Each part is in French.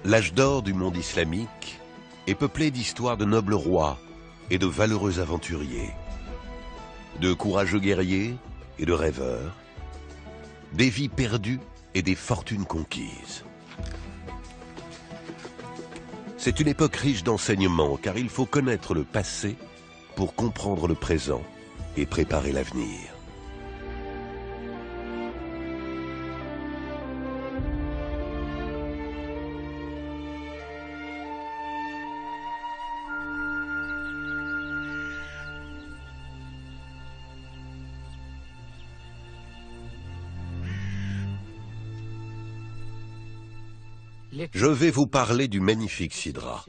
L'âge d'or du monde islamique est peuplé d'histoires de nobles rois et de valeureux aventuriers, de courageux guerriers et de rêveurs, des vies perdues et des fortunes conquises. C'est une époque riche d'enseignements, car il faut connaître le passé pour comprendre le présent et préparer l'avenir. Je vais vous parler du magnifique sidra,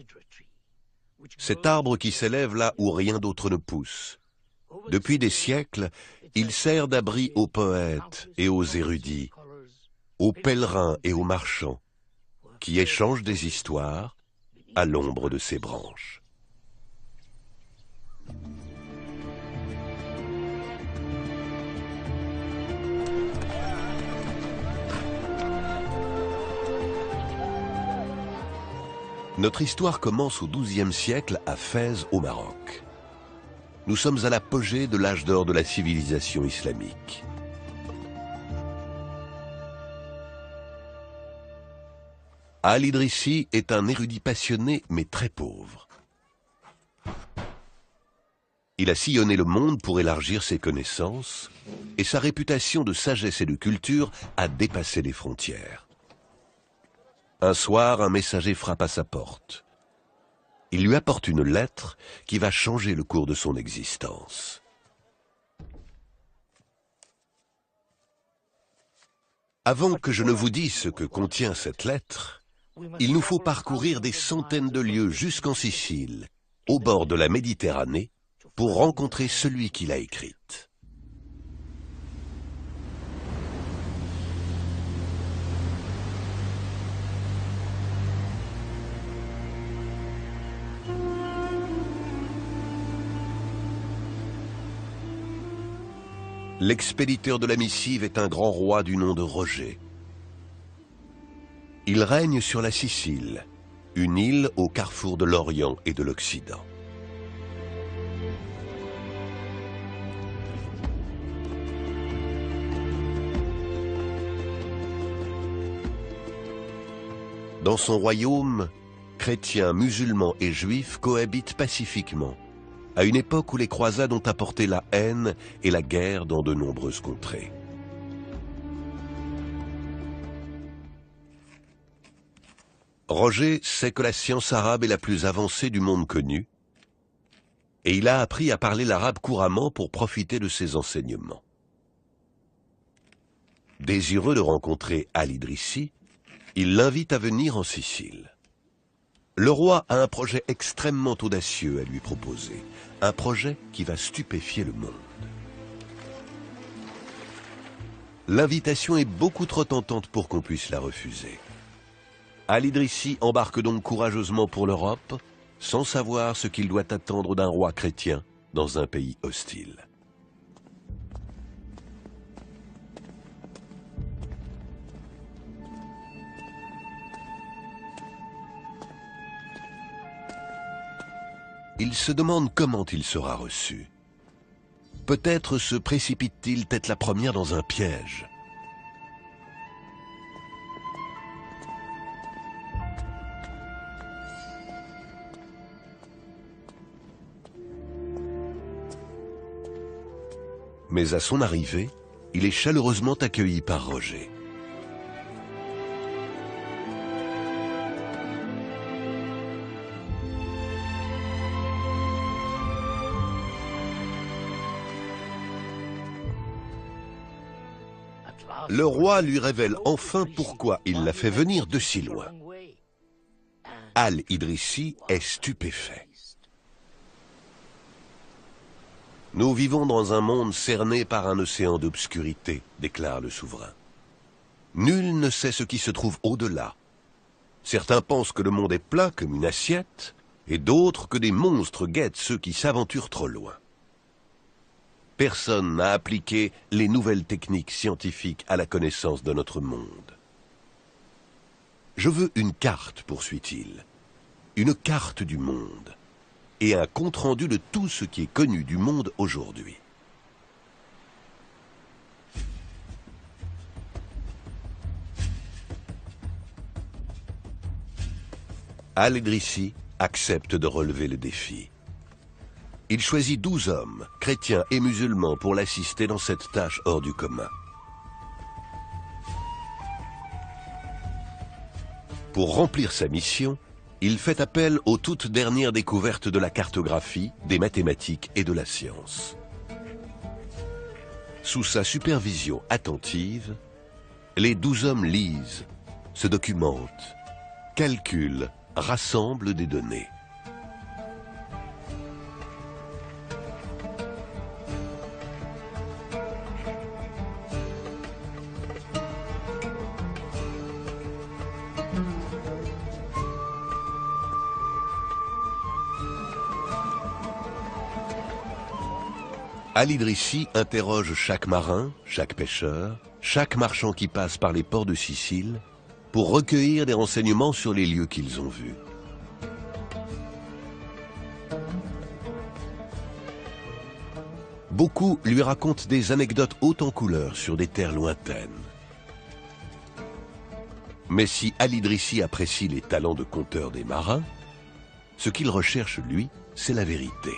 cet arbre qui s'élève là où rien d'autre ne pousse. Depuis des siècles, il sert d'abri aux poètes et aux érudits, aux pèlerins et aux marchands, qui échangent des histoires à l'ombre de ses branches. Notre histoire commence au XIIe siècle à Fès, au Maroc. Nous sommes à l'apogée de l'âge d'or de la civilisation islamique. Al-Idrissi est un érudit passionné mais très pauvre. Il a sillonné le monde pour élargir ses connaissances et sa réputation de sagesse et de culture a dépassé les frontières. Un soir, un messager frappe à sa porte. Il lui apporte une lettre qui va changer le cours de son existence. Avant que je ne vous dise ce que contient cette lettre, il nous faut parcourir des centaines de lieues jusqu'en Sicile, au bord de la Méditerranée, pour rencontrer celui qui l'a écrite. L'expéditeur de la missive est un grand roi du nom de Roger. Il règne sur la Sicile, une île au carrefour de l'Orient et de l'Occident. Dans son royaume, chrétiens, musulmans et juifs cohabitent pacifiquement, à une époque où les croisades ont apporté la haine et la guerre dans de nombreuses contrées. Roger sait que la science arabe est la plus avancée du monde connu, et il a appris à parler l'arabe couramment pour profiter de ses enseignements. Désireux de rencontrer Al-Idrissi, il l'invite à venir en Sicile. Le roi a un projet extrêmement audacieux à lui proposer, un projet qui va stupéfier le monde. L'invitation est beaucoup trop tentante pour qu'on puisse la refuser. Al-Idrissi embarque donc courageusement pour l'Europe, sans savoir ce qu'il doit attendre d'un roi chrétien dans un pays hostile. Il se demande comment il sera reçu. Peut-être se précipite-t-il tête la première dans un piège. Mais à son arrivée, il est chaleureusement accueilli par Roger. Le roi lui révèle enfin pourquoi il l'a fait venir de si loin. Al-Idrissi est stupéfait. Nous vivons dans un monde cerné par un océan d'obscurité, déclare le souverain. Nul ne sait ce qui se trouve au-delà. Certains pensent que le monde est plat comme une assiette, et d'autres que des monstres guettent ceux qui s'aventurent trop loin. Personne n'a appliqué les nouvelles techniques scientifiques à la connaissance de notre monde. Je veux une carte, poursuit-il. Une carte du monde. Et un compte-rendu de tout ce qui est connu du monde aujourd'hui. Al-Idrissi accepte de relever le défi. Il choisit 12 hommes, chrétiens et musulmans, pour l'assister dans cette tâche hors du commun. Pour remplir sa mission, il fait appel aux toutes dernières découvertes de la cartographie, des mathématiques et de la science. Sous sa supervision attentive, les 12 hommes lisent, se documentent, calculent, rassemblent des données. Al-Idrissi interroge chaque marin, chaque pêcheur, chaque marchand qui passe par les ports de Sicile pour recueillir des renseignements sur les lieux qu'ils ont vus. Beaucoup lui racontent des anecdotes hautes en couleurs sur des terres lointaines. Mais si Al-Idrissi apprécie les talents de conteur des marins, ce qu'il recherche, lui, c'est la vérité.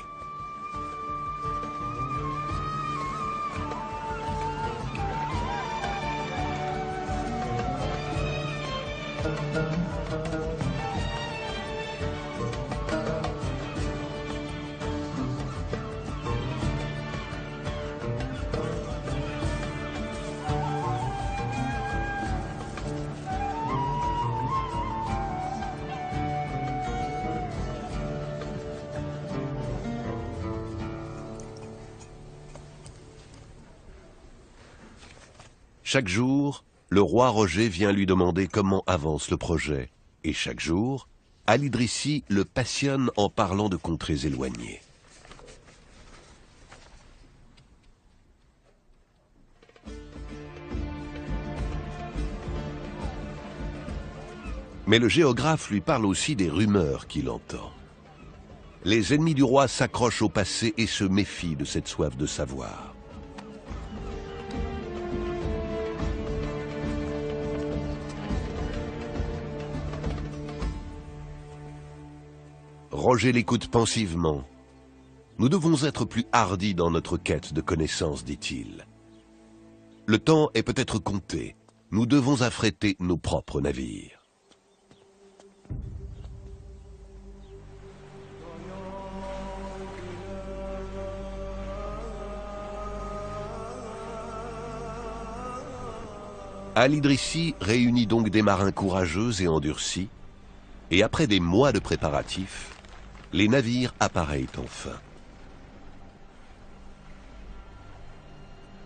Chaque jour, le roi Roger vient lui demander comment avance le projet. Et chaque jour, Al-Idrissi le passionne en parlant de contrées éloignées. Mais le géographe lui parle aussi des rumeurs qu'il entend. Les ennemis du roi s'accrochent au passé et se méfient de cette soif de savoir. Roger l'écoute pensivement. « Nous devons être plus hardis dans notre quête de connaissances, dit-il. Le temps est peut-être compté. Nous devons affréter nos propres navires. » Al-Idrissi réunit donc des marins courageux et endurcis, et après des mois de préparatifs, les navires appareillent enfin.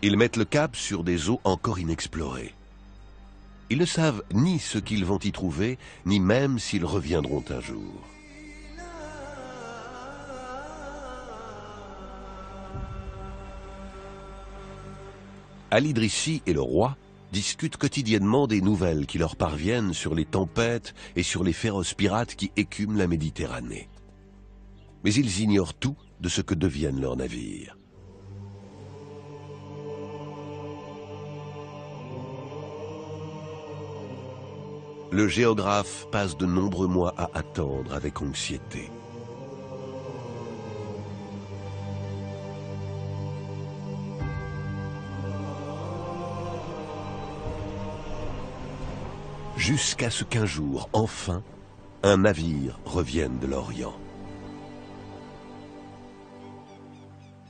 Ils mettent le cap sur des eaux encore inexplorées. Ils ne savent ni ce qu'ils vont y trouver, ni même s'ils reviendront un jour. Al-Idrissi et le roi discutent quotidiennement des nouvelles qui leur parviennent sur les tempêtes et sur les féroces pirates qui écument la Méditerranée. Mais ils ignorent tout de ce que deviennent leurs navires. Le géographe passe de nombreux mois à attendre avec anxiété. Jusqu'à ce qu'un jour, enfin, un navire revienne de l'Orient.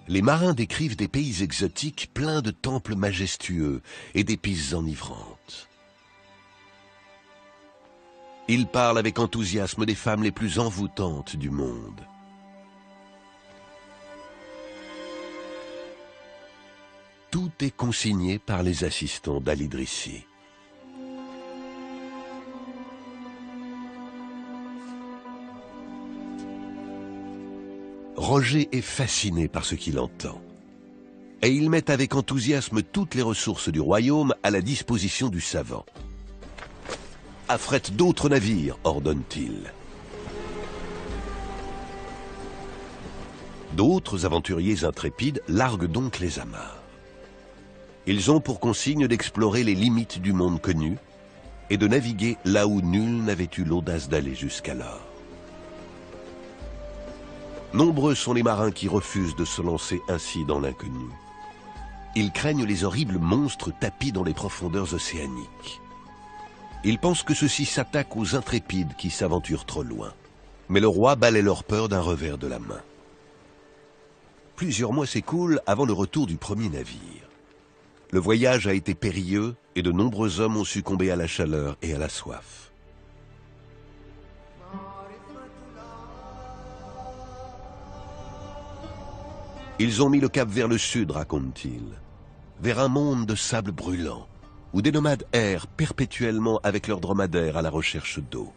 Les marins décrivent des pays exotiques pleins de temples majestueux et d'épices enivrantes. Ils parlent avec enthousiasme des femmes les plus envoûtantes du monde. Tout est consigné par les assistants d'Al-Idrissi. Roger est fasciné par ce qu'il entend. Et il met avec enthousiasme toutes les ressources du royaume à la disposition du savant. affrète d'autres navires, ordonne-t-il. D'autres aventuriers intrépides larguent donc les amarres. Ils ont pour consigne d'explorer les limites du monde connu et de naviguer là où nul n'avait eu l'audace d'aller jusqu'alors. Nombreux sont les marins qui refusent de se lancer ainsi dans l'inconnu. Ils craignent les horribles monstres tapis dans les profondeurs océaniques. Ils pensent que ceux-ci s'attaquent aux intrépides qui s'aventurent trop loin. Mais le roi balaie leur peur d'un revers de la main. Plusieurs mois s'écoulent avant le retour du premier navire. Le voyage a été périlleux et de nombreux hommes ont succombé à la chaleur et à la soif. Ils ont mis le cap vers le sud, raconte-t-il, vers un monde de sable brûlant, où des nomades errent perpétuellement avec leurs dromadaires à la recherche d'eau.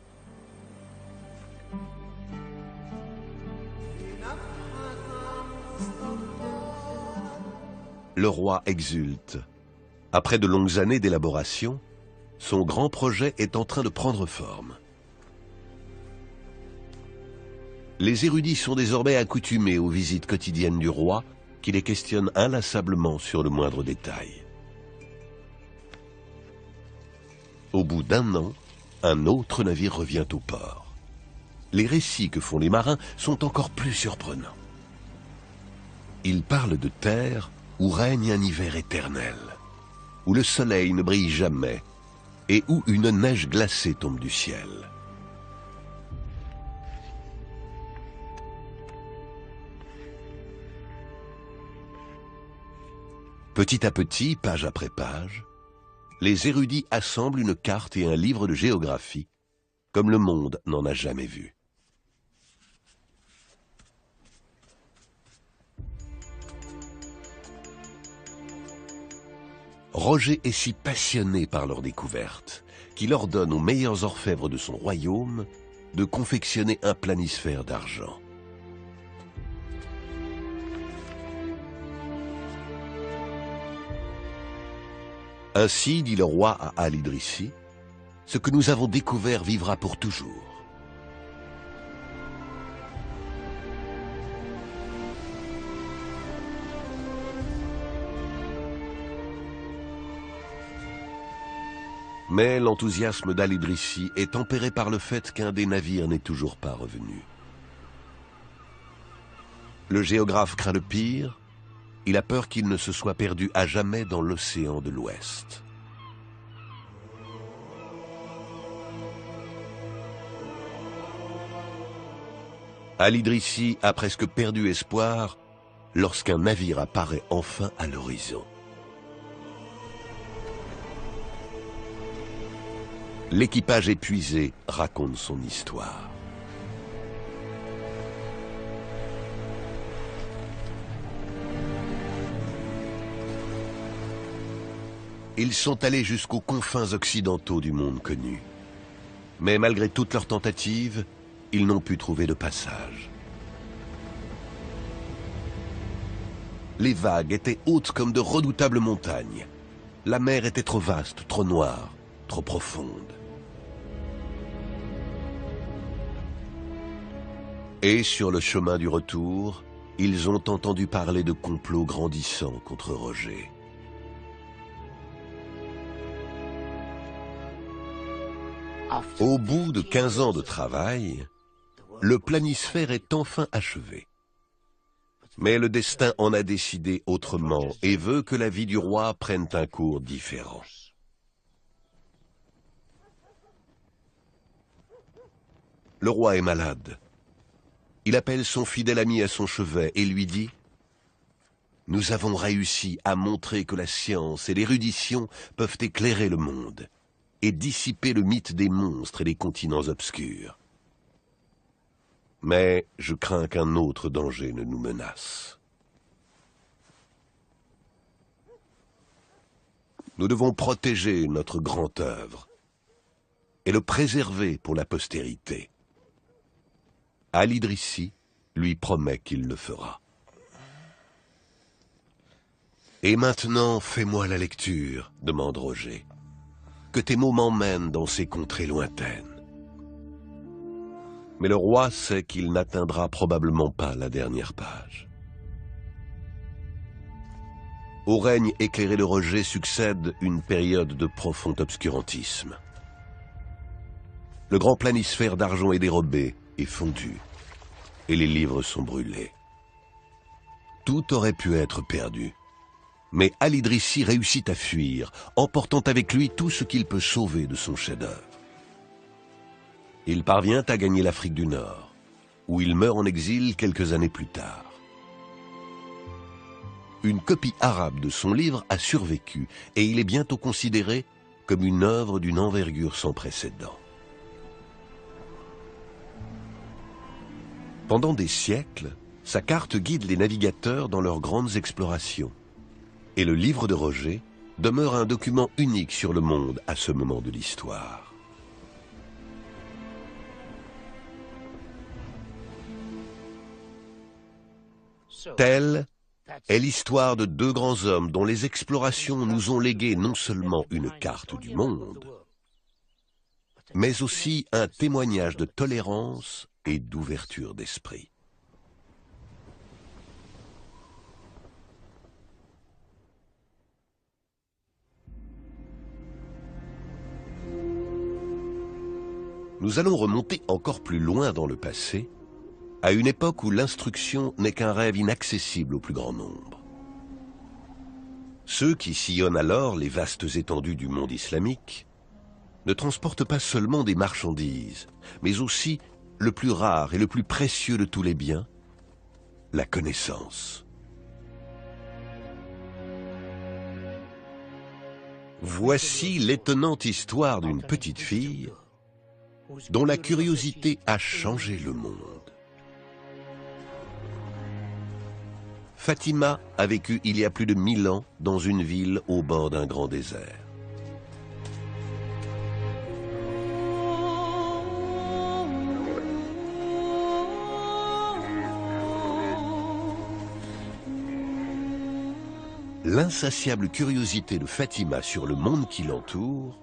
Le roi exulte. Après de longues années d'élaboration, son grand projet est en train de prendre forme. Les érudits sont désormais accoutumés aux visites quotidiennes du roi, qui les questionnent inlassablement sur le moindre détail. Au bout d'un an, un autre navire revient au port. Les récits que font les marins sont encore plus surprenants. Ils parlent de terre où règne un hiver éternel, où le soleil ne brille jamais et où une neige glacée tombe du ciel. Petit à petit, page après page, les érudits assemblent une carte et un livre de géographie, comme le monde n'en a jamais vu. Roger est si passionné par leur découverte qu'il ordonne aux meilleurs orfèvres de son royaume de confectionner un planisphère d'argent. Ainsi, dit le roi à Al-Idrissi, ce que nous avons découvert vivra pour toujours. Mais l'enthousiasme d'Al-Idrissi est tempéré par le fait qu'un des navires n'est toujours pas revenu. Le géographe craint le pire. Il a peur qu'il ne se soit perdu à jamais dans l'océan de l'Ouest. Al-Idrissi a presque perdu espoir lorsqu'un navire apparaît enfin à l'horizon. L'équipage épuisé raconte son histoire. Ils sont allés jusqu'aux confins occidentaux du monde connu. Mais malgré toutes leurs tentatives, ils n'ont pu trouver de passage. Les vagues étaient hautes comme de redoutables montagnes. La mer était trop vaste, trop noire, trop profonde. Et sur le chemin du retour, ils ont entendu parler de complots grandissants contre Roger. Au bout de 15 ans de travail, le planisphère est enfin achevé. Mais le destin en a décidé autrement et veut que la vie du roi prenne un cours différent. Le roi est malade. Il appelle son fidèle ami à son chevet et lui dit « Nous avons réussi à montrer que la science et l'érudition peuvent éclairer le monde et dissiper le mythe des monstres et des continents obscurs. Mais je crains qu'un autre danger ne nous menace. Nous devons protéger notre grande œuvre et le préserver pour la postérité. » Al-Idrissi lui promet qu'il le fera. « Et maintenant, fais-moi la lecture, demande Roger. que tes mots m'emmènent dans ces contrées lointaines. Mais le roi sait qu'il n'atteindra probablement pas la dernière page. Au règne éclairé de Roger succède une période de profond obscurantisme. Le grand planisphère d'argent est dérobé et fondu, et les livres sont brûlés. Tout aurait pu être perdu. Mais Al-Idrissi réussit à fuir, emportant avec lui tout ce qu'il peut sauver de son chef-d'œuvre. Il parvient à gagner l'Afrique du Nord, où il meurt en exil quelques années plus tard. Une copie arabe de son livre a survécu, et il est bientôt considéré comme une œuvre d'une envergure sans précédent. Pendant des siècles, sa carte guide les navigateurs dans leurs grandes explorations. Et le livre de Roger demeure un document unique sur le monde à ce moment de l'histoire. Telle est l'histoire de deux grands hommes dont les explorations nous ont légué non seulement une carte du monde, mais aussi un témoignage de tolérance et d'ouverture d'esprit. Nous allons remonter encore plus loin dans le passé, à une époque où l'instruction n'est qu'un rêve inaccessible au plus grand nombre. Ceux qui sillonnent alors les vastes étendues du monde islamique ne transportent pas seulement des marchandises, mais aussi le plus rare et le plus précieux de tous les biens, la connaissance. Voici l'étonnante histoire d'une petite fille dont la curiosité a changé le monde. Fatima a vécu il y a plus de 1000 ans dans une ville au bord d'un grand désert. L'insatiable curiosité de Fatima sur le monde qui l'entoure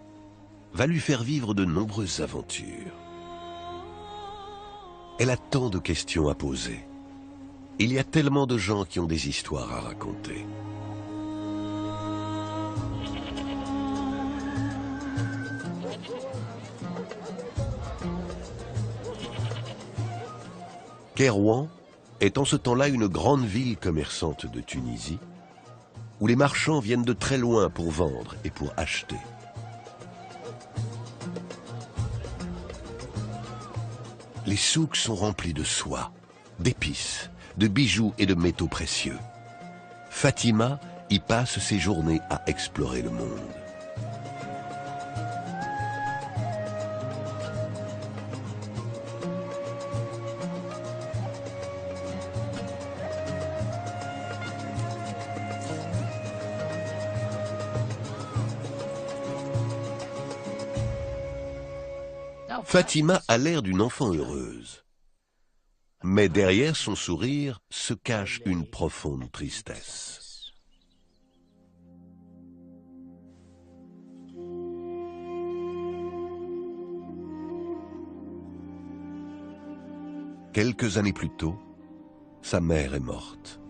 va lui faire vivre de nombreuses aventures. Elle a tant de questions à poser. Il y a tellement de gens qui ont des histoires à raconter. Kairouan est en ce temps-là une grande ville commerçante de Tunisie, où les marchands viennent de très loin pour vendre et pour acheter. Les souks sont remplis de soie, d'épices, de bijoux et de métaux précieux. Fatima y passe ses journées à explorer le monde. Fatima a l'air d'une enfant heureuse. Mais derrière son sourire se cache une profonde tristesse. Quelques années plus tôt, sa mère est morte.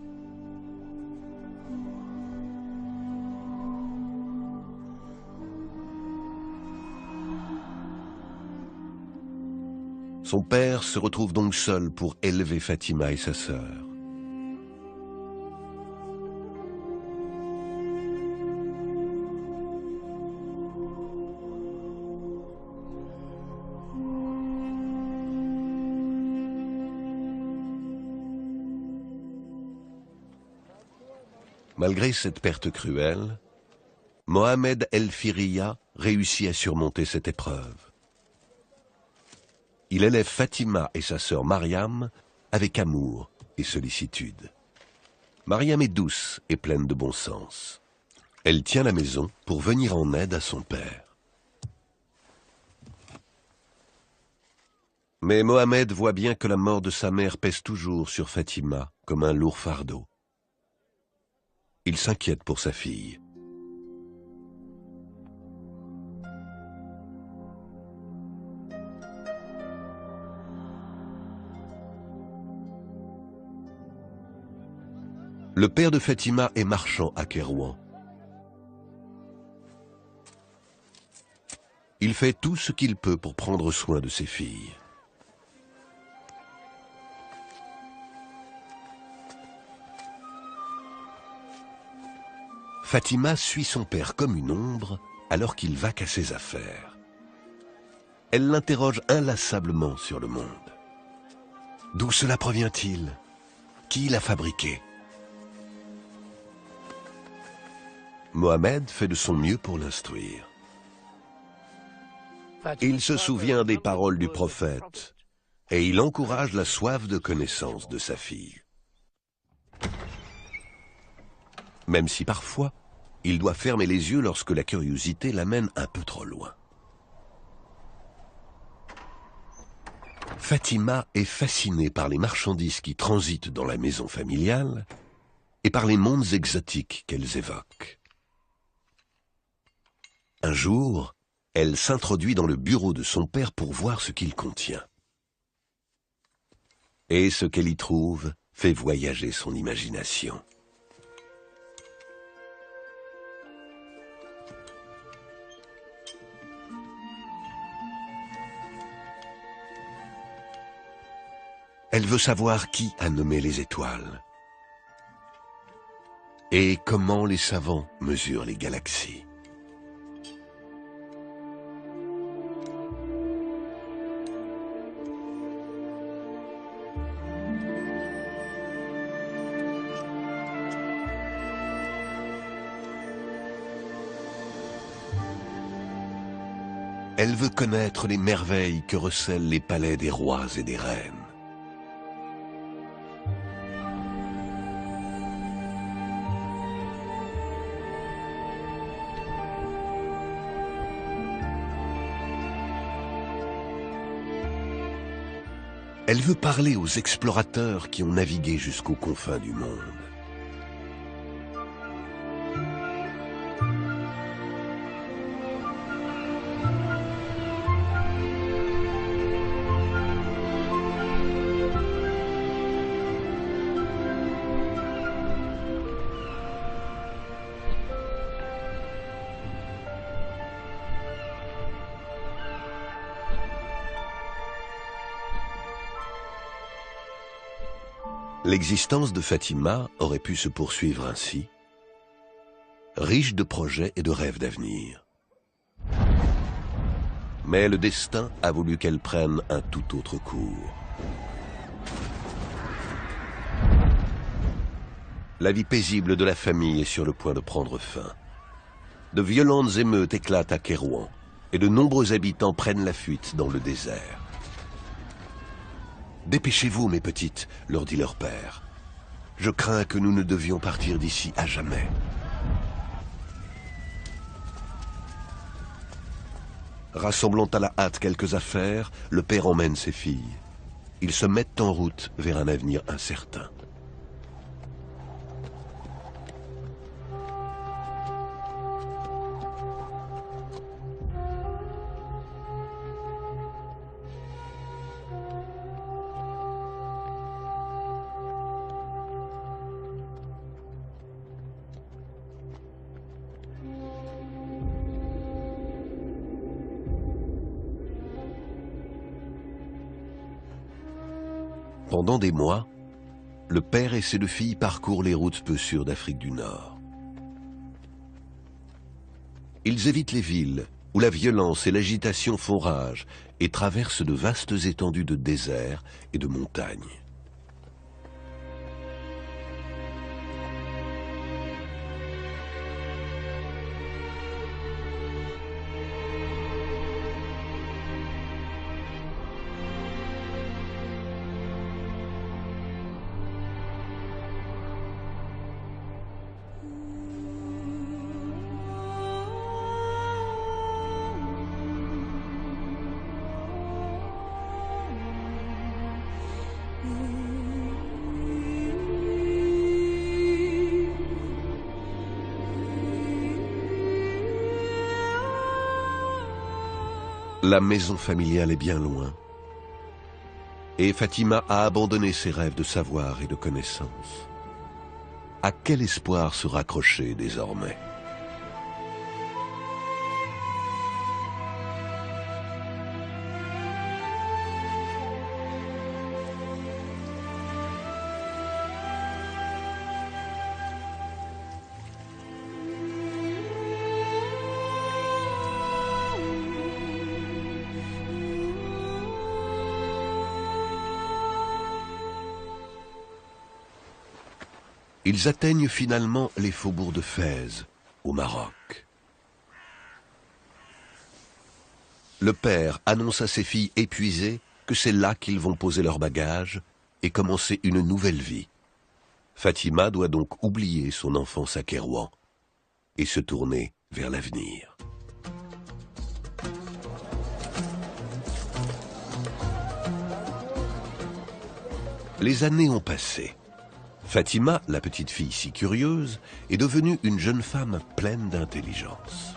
Son père se retrouve donc seul pour élever Fatima et sa sœur. Malgré cette perte cruelle, Mohamed El-Firiya réussit à surmonter cette épreuve. Il élève Fatima et sa sœur Mariam avec amour et sollicitude. Mariam est douce et pleine de bon sens. Elle tient la maison pour venir en aide à son père. Mais Mohamed voit bien que la mort de sa mère pèse toujours sur Fatima comme un lourd fardeau. Il s'inquiète pour sa fille. Le père de Fatima est marchand à Kairouan. Il fait tout ce qu'il peut pour prendre soin de ses filles. Fatima suit son père comme une ombre alors qu'il vaque à ses affaires. Elle l'interroge inlassablement sur le monde. D'où cela provient-il? Qui l'a fabriqué? Mohamed fait de son mieux pour l'instruire. Il se souvient des paroles du prophète et il encourage la soif de connaissance de sa fille. Même si parfois, il doit fermer les yeux lorsque la curiosité l'amène un peu trop loin. Fatima est fascinée par les marchandises qui transitent dans la maison familiale et par les mondes exotiques qu'elles évoquent. Un jour, elle s'introduit dans le bureau de son père pour voir ce qu'il contient. Et ce qu'elle y trouve fait voyager son imagination. Elle veut savoir qui a nommé les étoiles et comment les savants mesurent les galaxies. Elle veut connaître les merveilles que recèlent les palais des rois et des reines. Elle veut parler aux explorateurs qui ont navigué jusqu'aux confins du monde. L'existence de Fatima aurait pu se poursuivre ainsi, riche de projets et de rêves d'avenir. Mais le destin a voulu qu'elle prenne un tout autre cours. La vie paisible de la famille est sur le point de prendre fin. De violentes émeutes éclatent à Kairouan et de nombreux habitants prennent la fuite dans le désert. « Dépêchez-vous, mes petites », leur dit leur père. « Je crains que nous ne devions partir d'ici à jamais. » Rassemblant à la hâte quelques affaires, le père emmène ses filles. Ils se mettent en route vers un avenir incertain. Pendant des mois, le père et ses deux filles parcourent les routes peu sûres d'Afrique du Nord. Ils évitent les villes où la violence et l'agitation font rage et traversent de vastes étendues de désert et de montagnes. La maison familiale est bien loin. Et Fatima a abandonné ses rêves de savoir et de connaissance. À quel espoir se raccrocher désormais? Ils atteignent finalement les faubourgs de Fès, au Maroc. Le père annonce à ses filles épuisées que c'est là qu'ils vont poser leurs bagages et commencer une nouvelle vie. Fatima doit donc oublier son enfance à Kairouan et se tourner vers l'avenir. Les années ont passé. Fatima, la petite fille si curieuse, est devenue une jeune femme pleine d'intelligence.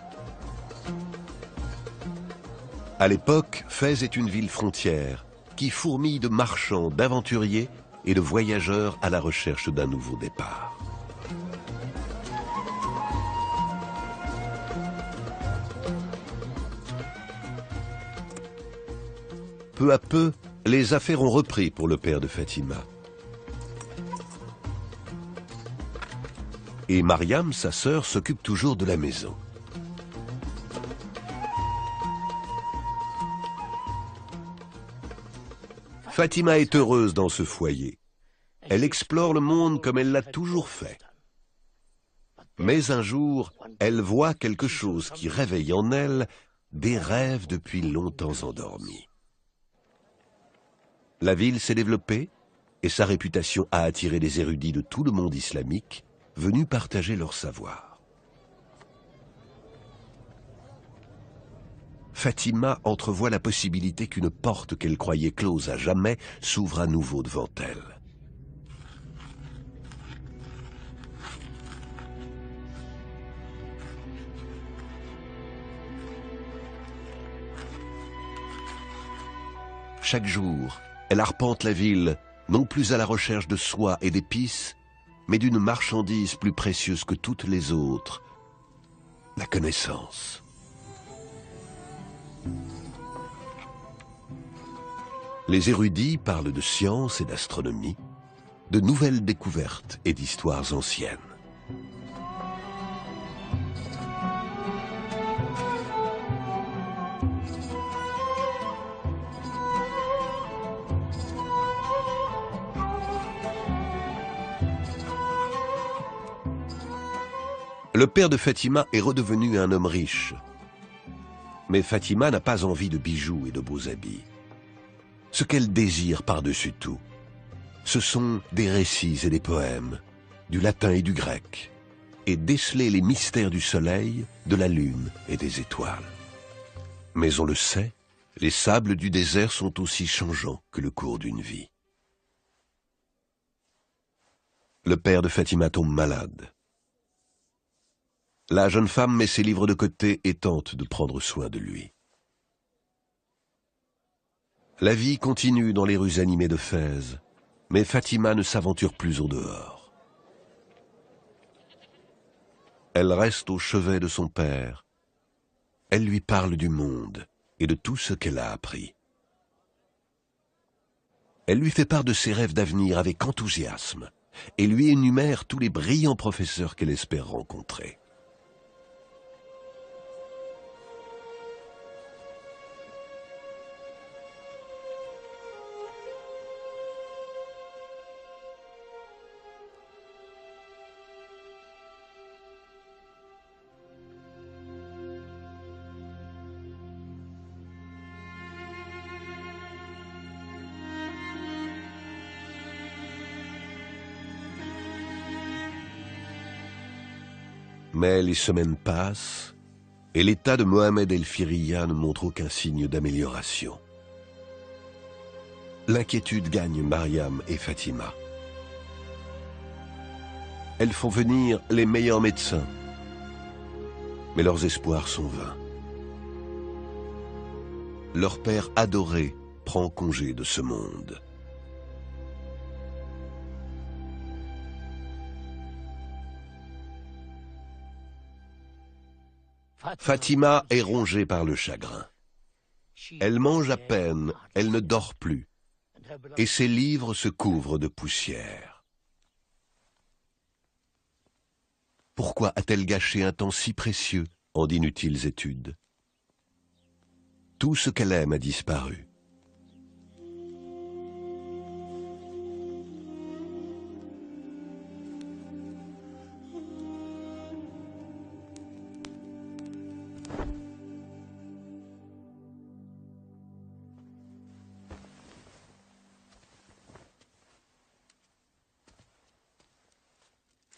À l'époque, Fès est une ville frontière qui fourmille de marchands, d'aventuriers et de voyageurs à la recherche d'un nouveau départ. Peu à peu, les affaires ont repris pour le père de Fatima. Et Mariam, sa sœur, s'occupe toujours de la maison. Fatima est heureuse dans ce foyer. Elle explore le monde comme elle l'a toujours fait. Mais un jour, elle voit quelque chose qui réveille en elle des rêves depuis longtemps endormis. La ville s'est développée et sa réputation a attiré des érudits de tout le monde islamique venus partager leur savoir. Fatima entrevoit la possibilité qu'une porte qu'elle croyait close à jamais s'ouvre à nouveau devant elle. Chaque jour, elle arpente la ville, non plus à la recherche de soie et d'épices, mais d'une marchandise plus précieuse que toutes les autres, la connaissance. Les érudits parlent de science et d'astronomie, de nouvelles découvertes et d'histoires anciennes. Le père de Fatima est redevenu un homme riche. Mais Fatima n'a pas envie de bijoux et de beaux habits. Ce qu'elle désire par-dessus tout, ce sont des récits et des poèmes, du latin et du grec, et déceler les mystères du soleil, de la lune et des étoiles. Mais on le sait, les sables du désert sont aussi changeants que le cours d'une vie. Le père de Fatima tombe malade. La jeune femme met ses livres de côté et tente de prendre soin de lui. La vie continue dans les rues animées de Fès, mais Fatima ne s'aventure plus au dehors. Elle reste au chevet de son père. Elle lui parle du monde et de tout ce qu'elle a appris. Elle lui fait part de ses rêves d'avenir avec enthousiasme et lui énumère tous les brillants professeurs qu'elle espère rencontrer. Mais les semaines passent et l'état de Mohamed El Firiya ne montre aucun signe d'amélioration. L'inquiétude gagne Mariam et Fatima. Elles font venir les meilleurs médecins, mais leurs espoirs sont vains. Leur père adoré prend congé de ce monde. Fatima est rongée par le chagrin. Elle mange à peine, elle ne dort plus, et ses livres se couvrent de poussière. Pourquoi a-t-elle gâché un temps si précieux en d'inutiles études? Tout ce qu'elle aime a disparu.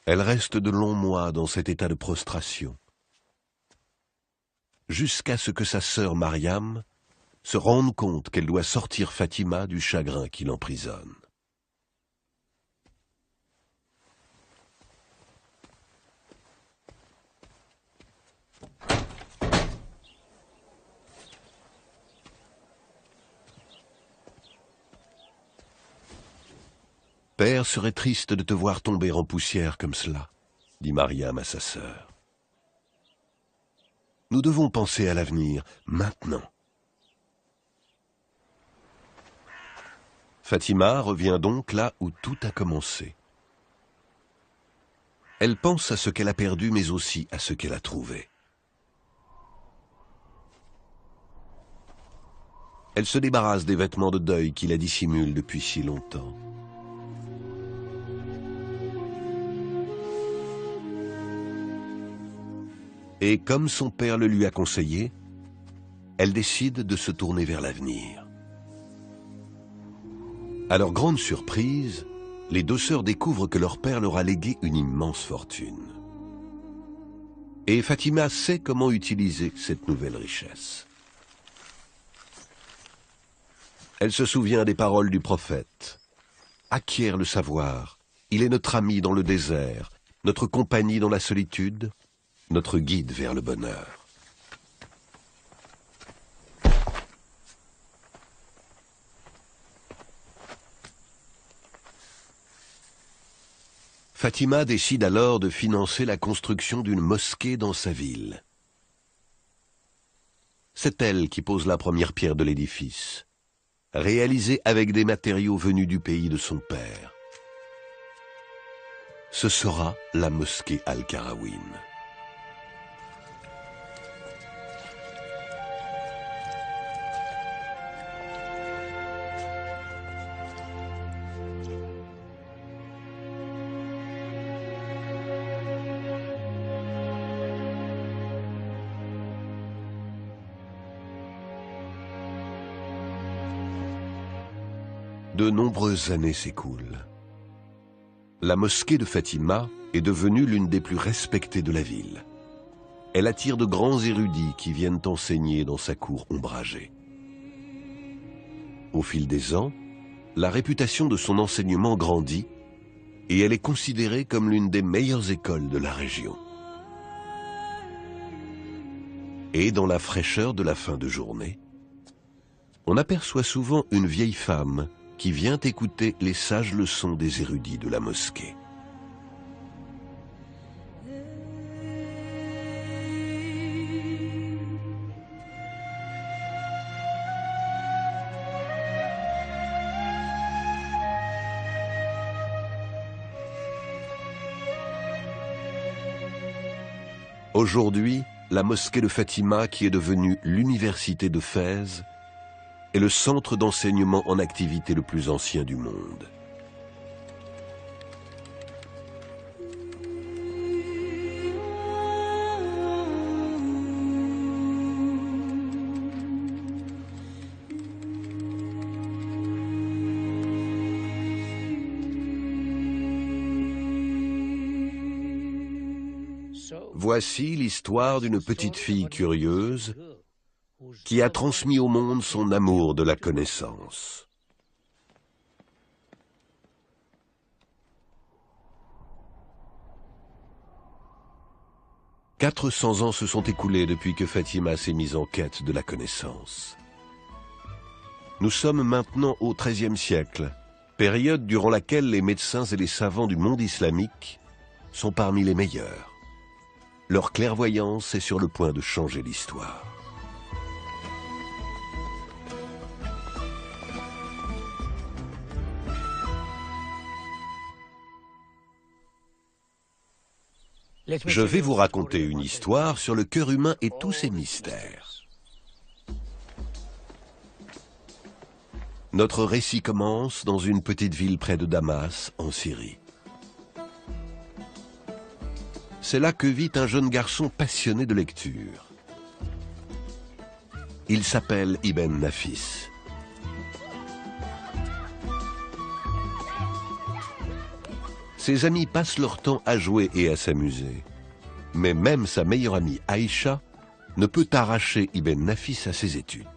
Elle reste de longs mois dans cet état de prostration, jusqu'à ce que sa sœur Mariam se rende compte qu'elle doit sortir Fatima du chagrin qui l'emprisonne. « Père serait triste de te voir tomber en poussière comme cela, » dit Mariam à sa sœur. « Nous devons penser à l'avenir, maintenant. » Fatima revient donc là où tout a commencé. Elle pense à ce qu'elle a perdu, mais aussi à ce qu'elle a trouvé. Elle se débarrasse des vêtements de deuil qui la dissimulent depuis si longtemps. Et comme son père le lui a conseillé, elle décide de se tourner vers l'avenir. À leur grande surprise, les deux sœurs découvrent que leur père leur a légué une immense fortune. Et Fatima sait comment utiliser cette nouvelle richesse. Elle se souvient des paroles du prophète. « Acquiert le savoir, il est notre ami dans le désert, notre compagnie dans la solitude, notre guide vers le bonheur. » Fatima décide alors de financer la construction d'une mosquée dans sa ville. C'est elle qui pose la première pierre de l'édifice, réalisée avec des matériaux venus du pays de son père. Ce sera la mosquée Al-Qarawin. De nombreuses années s'écoulent. La mosquée de Fatima est devenue l'une des plus respectées de la ville. Elle attire de grands érudits qui viennent enseigner dans sa cour ombragée. Au fil des ans, la réputation de son enseignement grandit et elle est considérée comme l'une des meilleures écoles de la région. Et dans la fraîcheur de la fin de journée, on aperçoit souvent une vieille femme qui vient écouter les sages leçons des érudits de la mosquée. Aujourd'hui, la mosquée de Fatima, qui est devenue l'université de Fès, est le centre d'enseignement en activité le plus ancien du monde. Voici l'histoire d'une petite fille curieuse qui a transmis au monde son amour de la connaissance. « 400 ans se sont écoulés depuis que Fatima s'est mise en quête de la connaissance. Nous sommes maintenant au XIIIe siècle, période durant laquelle les médecins et les savants du monde islamique sont parmi les meilleurs. Leur clairvoyance est sur le point de changer l'histoire. Je vais vous raconter une histoire sur le cœur humain et tous ses mystères. Notre récit commence dans une petite ville près de Damas, en Syrie. C'est là que vit un jeune garçon passionné de lecture. Il s'appelle Ibn Nafis. Ses amis passent leur temps à jouer et à s'amuser. Mais même sa meilleure amie Aïcha ne peut arracher Ibn Nafis à ses études.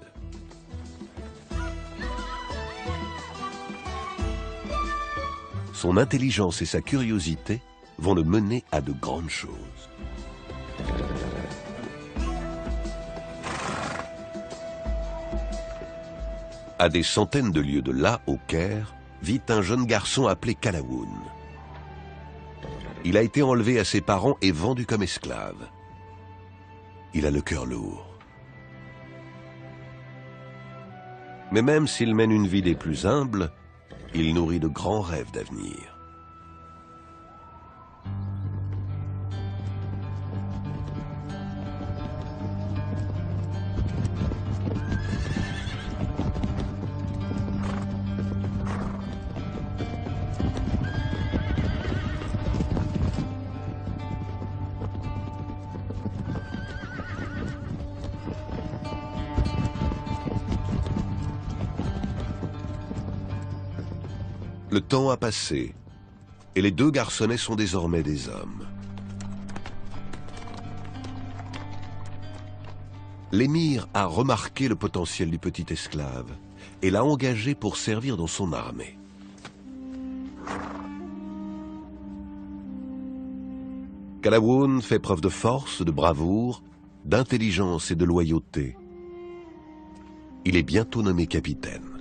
Son intelligence et sa curiosité vont le mener à de grandes choses. À des centaines de lieues de là, au Caire, vit un jeune garçon appelé Kalaoun. Il a été enlevé à ses parents et vendu comme esclave. Il a le cœur lourd. Mais même s'il mène une vie des plus humbles, il nourrit de grands rêves d'avenir. Le temps a passé, et les deux garçonnets sont désormais des hommes. L'émir a remarqué le potentiel du petit esclave et l'a engagé pour servir dans son armée. Kalaoun fait preuve de force, de bravoure, d'intelligence et de loyauté. Il est bientôt nommé capitaine.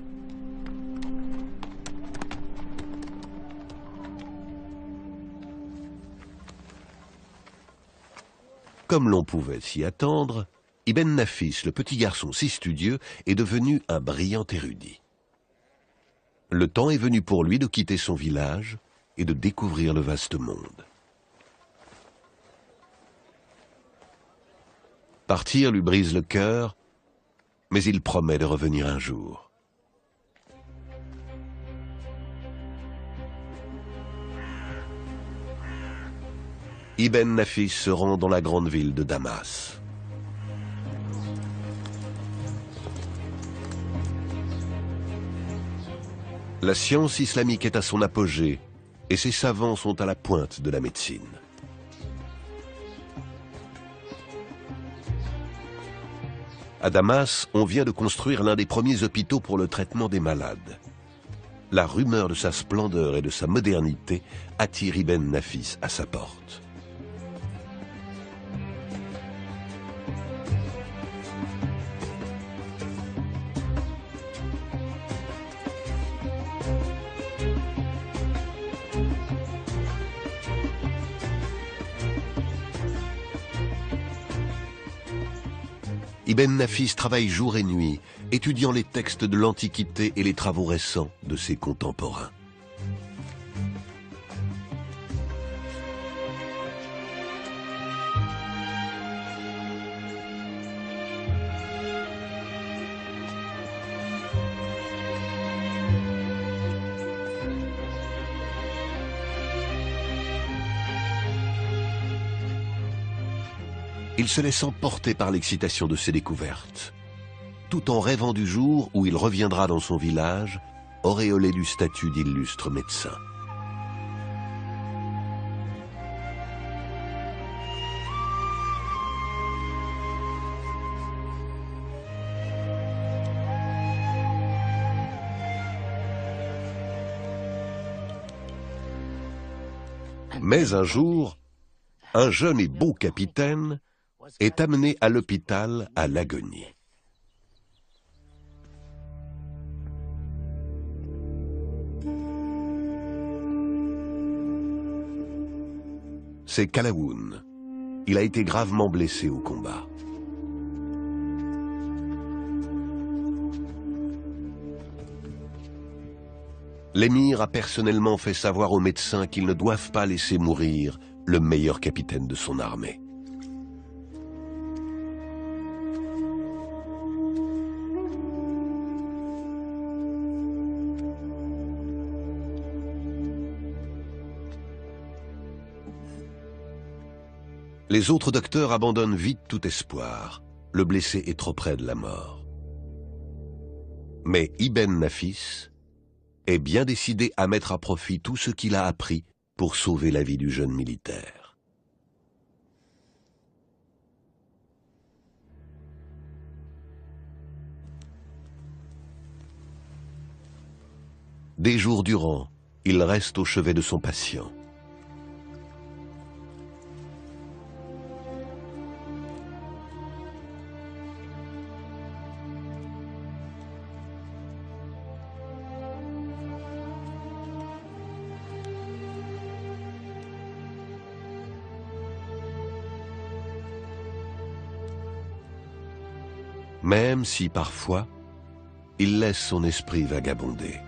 Comme l'on pouvait s'y attendre, Ibn Nafis, le petit garçon si studieux, est devenu un brillant érudit. Le temps est venu pour lui de quitter son village et de découvrir le vaste monde. Partir lui brise le cœur, mais il promet de revenir un jour. Ibn Nafis se rend dans la grande ville de Damas. La science islamique est à son apogée et ses savants sont à la pointe de la médecine. À Damas, on vient de construire l'un des premiers hôpitaux pour le traitement des malades. La rumeur de sa splendeur et de sa modernité attire Ibn Nafis à sa porte. Ibn Nafis travaille jour et nuit, étudiant les textes de l'Antiquité et les travaux récents de ses contemporains. Il se laisse emporter par l'excitation de ses découvertes, tout en rêvant du jour où il reviendra dans son village, auréolé du statut d'illustre médecin. Mais un jour, un jeune et beau capitaine est amené à l'hôpital à l'agonie. C'est Kalaoun, Il a été gravement blessé au combat. L'émir a personnellement fait savoir aux médecins qu'ils ne doivent pas laisser mourir le meilleur capitaine de son armée. Les autres docteurs abandonnent vite tout espoir. Le blessé est trop près de la mort. Mais Ibn Nafis est bien décidé à mettre à profit tout ce qu'il a appris pour sauver la vie du jeune militaire. Des jours durant, il reste au chevet de son patient. Même si parfois, il laisse son esprit vagabonder.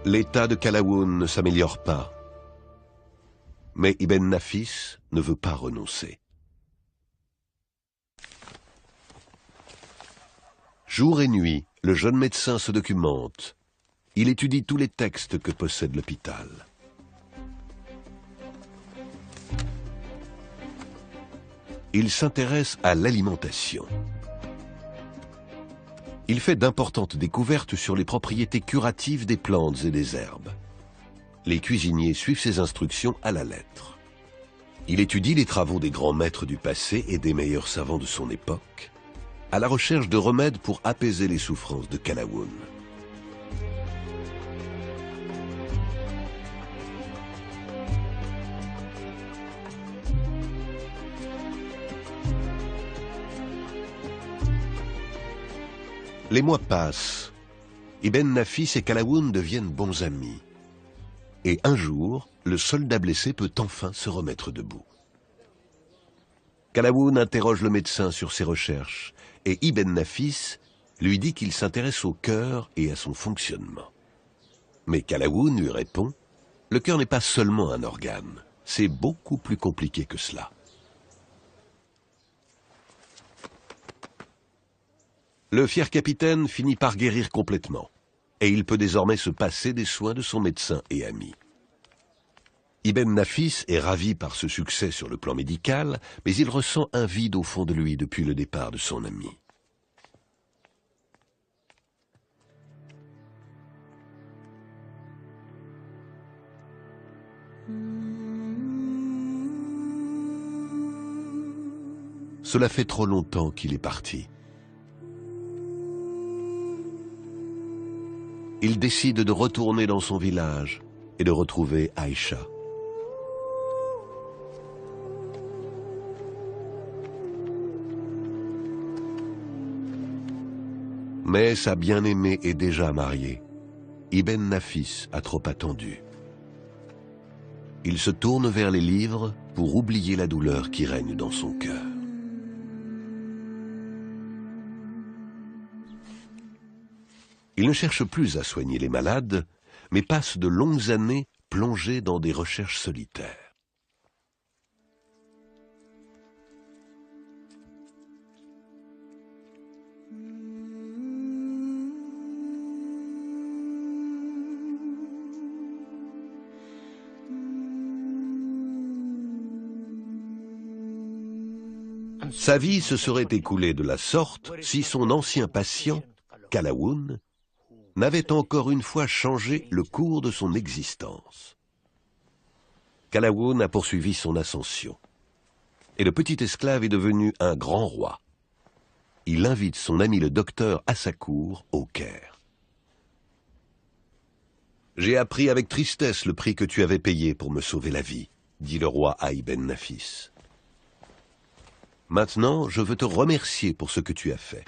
L'état de Qalawun ne s'améliore pas. Mais Ibn Nafis ne veut pas renoncer. Jour et nuit, le jeune médecin se documente. Il étudie tous les textes que possède l'hôpital. Il s'intéresse à l'alimentation. Il fait d'importantes découvertes sur les propriétés curatives des plantes et des herbes. Les cuisiniers suivent ses instructions à la lettre. Il étudie les travaux des grands maîtres du passé et des meilleurs savants de son époque, à la recherche de remèdes pour apaiser les souffrances de Qalawun. Les mois passent. Ibn Nafis et Qalawun deviennent bons amis. Et un jour, le soldat blessé peut enfin se remettre debout. Qalawun interroge le médecin sur ses recherches et Ibn Nafis lui dit qu'il s'intéresse au cœur et à son fonctionnement. Mais Qalawun lui répond « Le cœur n'est pas seulement un organe, c'est beaucoup plus compliqué que cela. » Le fier capitaine finit par guérir complètement, et il peut désormais se passer des soins de son médecin et ami. Ibn Nafis est ravi par ce succès sur le plan médical, mais il ressent un vide au fond de lui depuis le départ de son ami. Cela fait trop longtemps qu'il est parti. Il décide de retourner dans son village et de retrouver Aïcha. Mais sa bien-aimée est déjà mariée. Ibn Nafis a trop attendu. Il se tourne vers les livres pour oublier la douleur qui règne dans son cœur. Il ne cherche plus à soigner les malades, mais passe de longues années plongé dans des recherches solitaires. Sa vie se serait écoulée de la sorte si son ancien patient, Qalawun, n'avait encore une fois changé le cours de son existence. Qalawun a poursuivi son ascension, et le petit esclave est devenu un grand roi. Il invite son ami le docteur à sa cour au Caire. J'ai appris avec tristesse le prix que tu avais payé pour me sauver la vie, dit le roi à Ibn Nafis. Maintenant, je veux te remercier pour ce que tu as fait.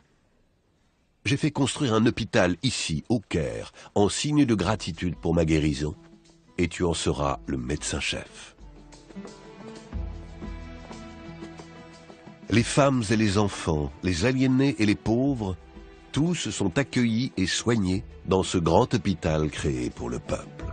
J'ai fait construire un hôpital ici, au Caire, en signe de gratitude pour ma guérison, et tu en seras le médecin-chef. Les femmes et les enfants, les aliénés et les pauvres, tous sont accueillis et soignés dans ce grand hôpital créé pour le peuple.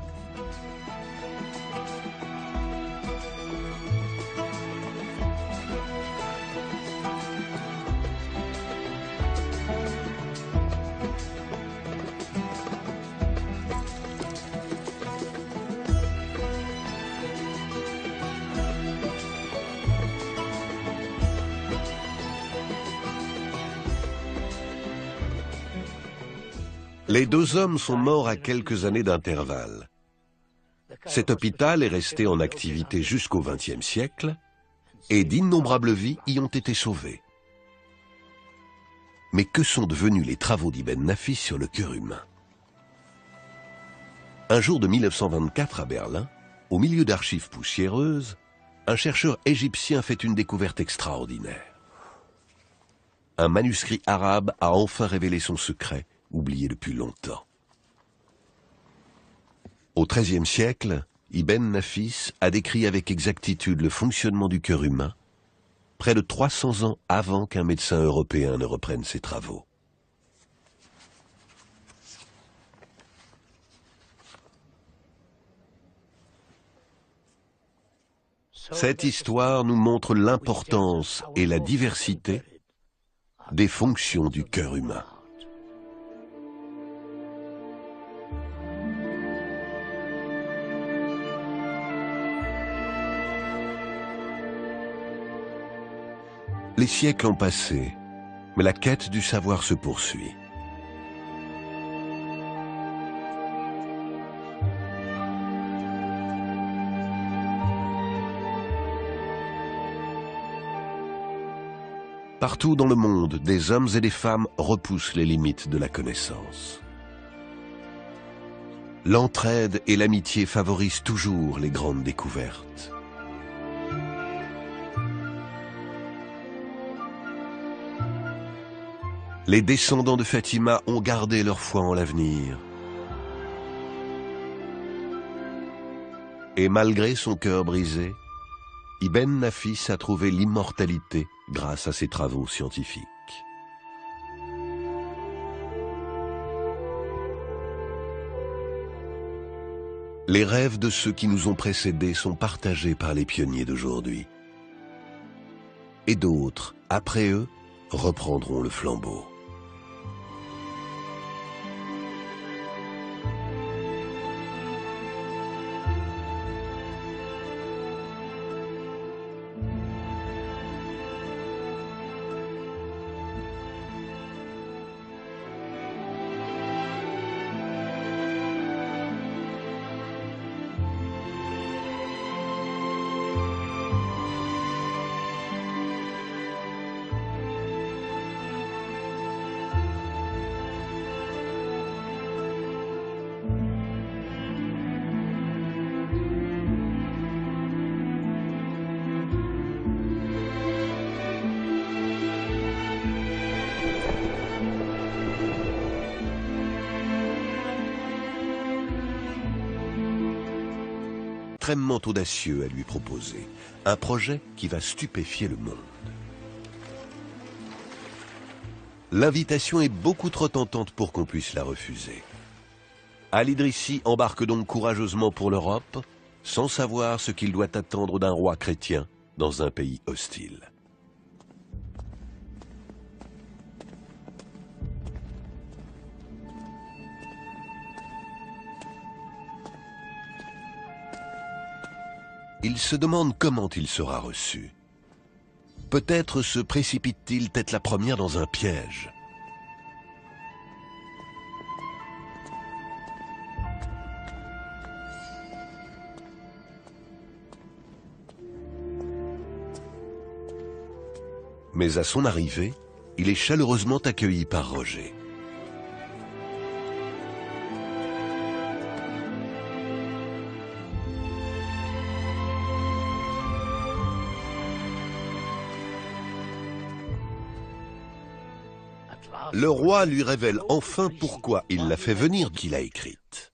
Les deux hommes sont morts à quelques années d'intervalle. Cet hôpital est resté en activité jusqu'au XXe siècle et d'innombrables vies y ont été sauvées. Mais que sont devenus les travaux d'Ibn Nafis sur le cœur humain? Un jour de 1924 à Berlin, au milieu d'archives poussiéreuses, un chercheur égyptien fait une découverte extraordinaire. Un manuscrit arabe a enfin révélé son secret, oublié depuis longtemps. Au XIIIe siècle, Ibn Nafis a décrit avec exactitude le fonctionnement du cœur humain, près de 300 ans avant qu'un médecin européen ne reprenne ses travaux. Cette histoire nous montre l'importance et la diversité des fonctions du cœur humain. Les siècles ont passé, mais la quête du savoir se poursuit. Partout dans le monde, des hommes et des femmes repoussent les limites de la connaissance. L'entraide et l'amitié favorisent toujours les grandes découvertes. Les descendants de Fatima ont gardé leur foi en l'avenir. Et malgré son cœur brisé, Ibn Nafis a trouvé l'immortalité grâce à ses travaux scientifiques. Les rêves de ceux qui nous ont précédés sont partagés par les pionniers d'aujourd'hui. Et d'autres, après eux, reprendront le flambeau. Extrêmement audacieux à lui proposer, un projet qui va stupéfier le monde. L'invitation est beaucoup trop tentante pour qu'on puisse la refuser. Al-Idrissi embarque donc courageusement pour l'Europe, sans savoir ce qu'il doit attendre d'un roi chrétien dans un pays hostile. Il se demande comment il sera reçu. Peut-être se précipite-t-il tête la première dans un piège. Mais à son arrivée, il est chaleureusement accueilli par Roger. Le roi lui révèle enfin pourquoi il l'a fait venir qu'il a écrite.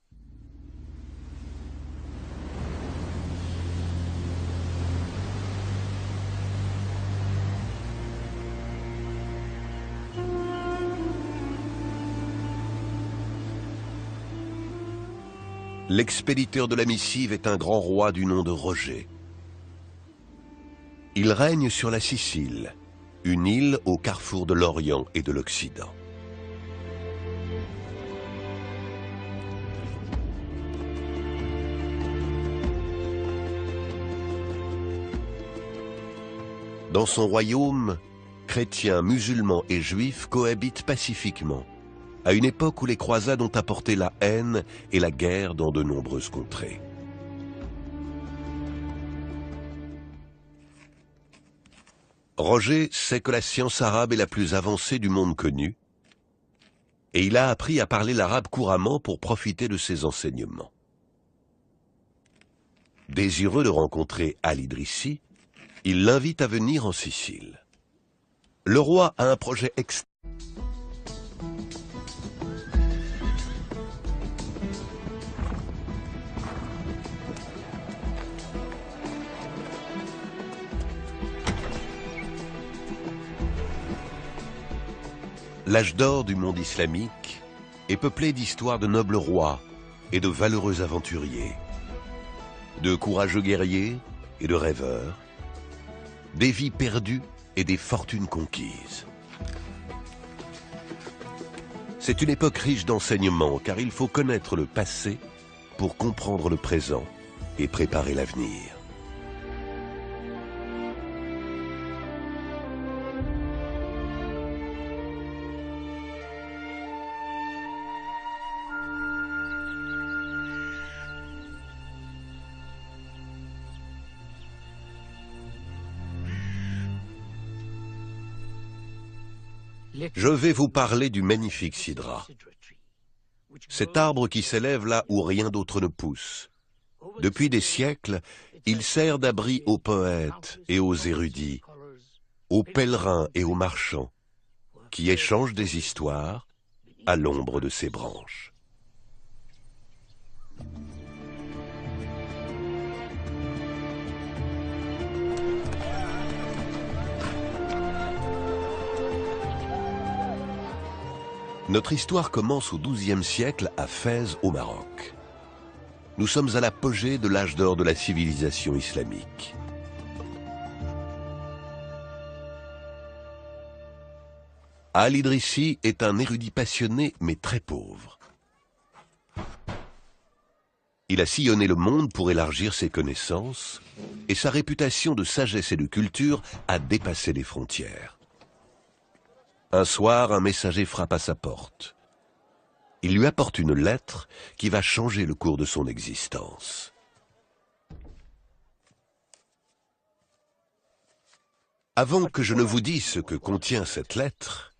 L'expéditeur de la missive est un grand roi du nom de Roger. Il règne sur la Sicile, une île au carrefour de l'Orient et de l'Occident. Dans son royaume, chrétiens, musulmans et juifs cohabitent pacifiquement, à une époque où les croisades ont apporté la haine et la guerre dans de nombreuses contrées. Roger sait que la science arabe est la plus avancée du monde connu, et il a appris à parler l'arabe couramment pour profiter de ses enseignements. Désireux de rencontrer Al-Idrissi, il l'invite à venir en Sicile. Le roi a un projet extrêmement. L'âge d'or du monde islamique est peuplé d'histoires de nobles rois et de valeureux aventuriers, de courageux guerriers et de rêveurs, des vies perdues et des fortunes conquises. C'est une époque riche d'enseignements car il faut connaître le passé pour comprendre le présent et préparer l'avenir. Je vais vous parler du magnifique sidra. Cet arbre qui s'élève là où rien d'autre ne pousse. Depuis des siècles, il sert d'abri aux poètes et aux érudits, aux pèlerins et aux marchands, qui échangent des histoires à l'ombre de ses branches. Notre histoire commence au XIIe siècle à Fès, au Maroc. Nous sommes à l'apogée de l'âge d'or de la civilisation islamique. Al-Idrissi est un érudit passionné mais très pauvre. Il a sillonné le monde pour élargir ses connaissances et sa réputation de sagesse et de culture a dépassé les frontières. Un soir, un messager frappe à sa porte. Il lui apporte une lettre qui va changer le cours de son existence. Avant que je ne vous dise ce que contient cette lettre,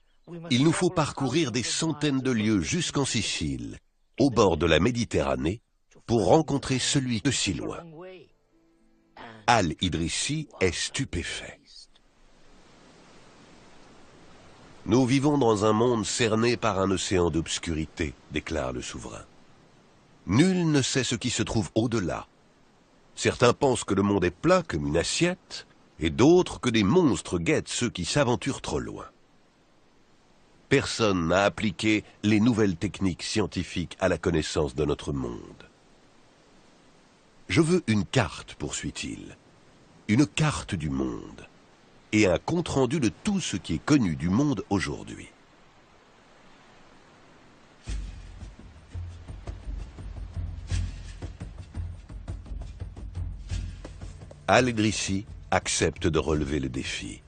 il nous faut parcourir des centaines de lieues jusqu'en Sicile, au bord de la Méditerranée, pour rencontrer celui de si loin. Al-Idrissi est stupéfait. Nous vivons dans un monde cerné par un océan d'obscurité, déclare le souverain. Nul ne sait ce qui se trouve au-delà. Certains pensent que le monde est plat comme une assiette, et d'autres que des monstres guettent ceux qui s'aventurent trop loin. Personne n'a appliqué les nouvelles techniques scientifiques à la connaissance de notre monde. Je veux une carte, poursuit-il, une carte du monde, et un compte-rendu de tout ce qui est connu du monde aujourd'hui. Al-Idrissi accepte de relever le défi.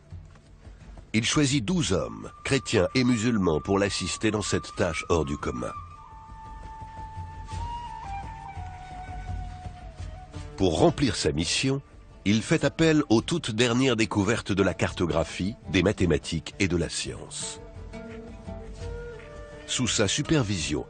Il choisit 12 hommes, chrétiens et musulmans, pour l'assister dans cette tâche hors du commun. Pour remplir sa mission, il fait appel aux toutes dernières découvertes de la cartographie, des mathématiques et de la science. Sous sa supervision,